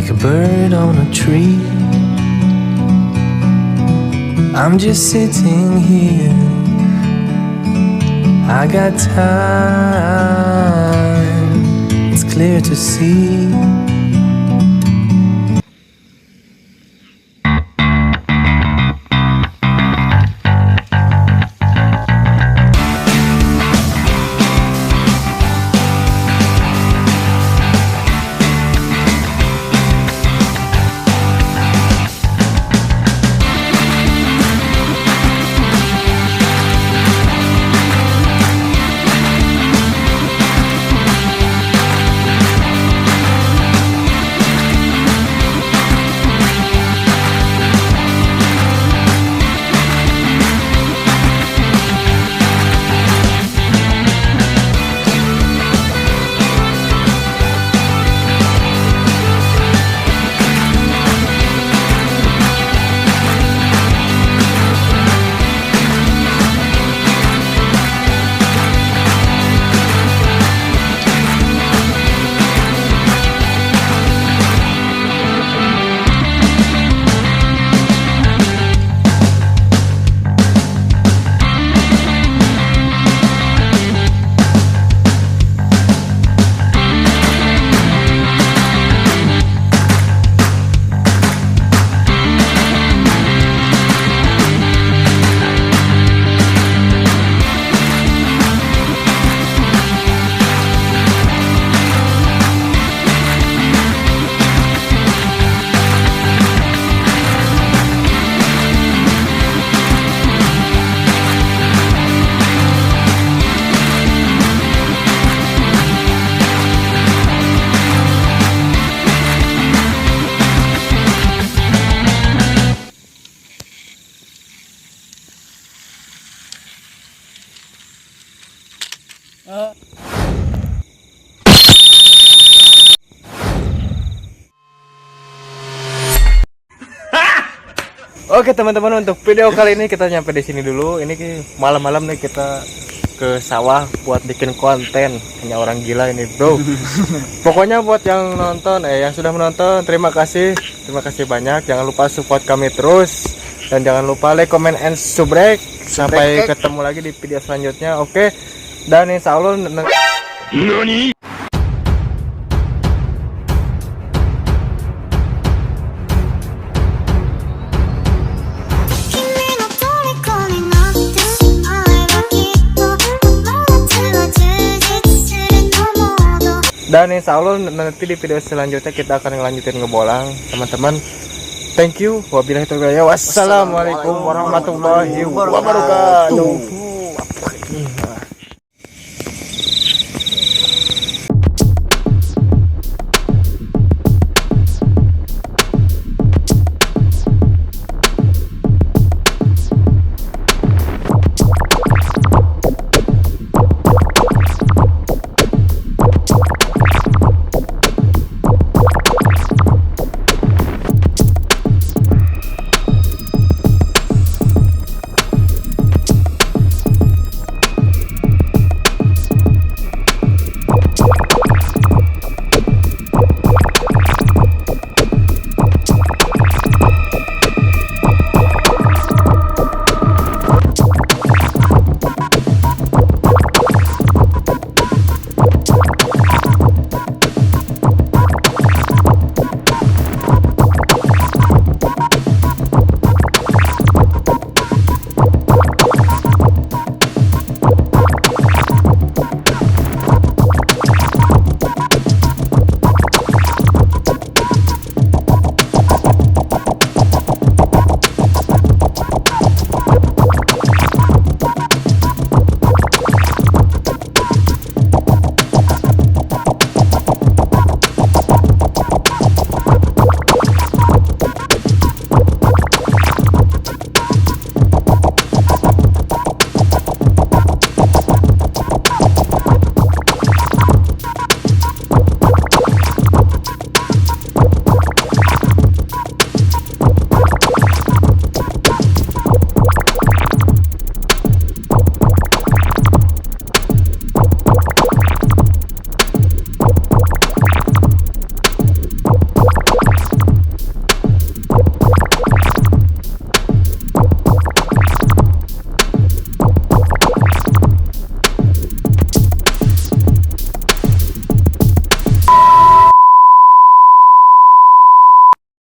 like a bird on a tree. I'm just sitting here, I got time, it's clear to see. Oke teman-teman, untuk video kali ini kita nyampe di sini dulu. Ini malam-malam nih kita ke sawah buat bikin konten. Hanya orang gila ini bro. Pokoknya buat yang nonton, yang sudah menonton, terima kasih banyak. Jangan lupa support kami terus, dan jangan lupa like, comment, and subrek. Sampai ketemu lagi di video selanjutnya. Oke, dan insya Allah Nani? Dan insya Allah nanti di video selanjutnya kita akan ngelanjutin ngebolang teman-teman. Thank you. Wabillahi taufiq. Wassalamualaikum warahmatullahi wabarakatuh.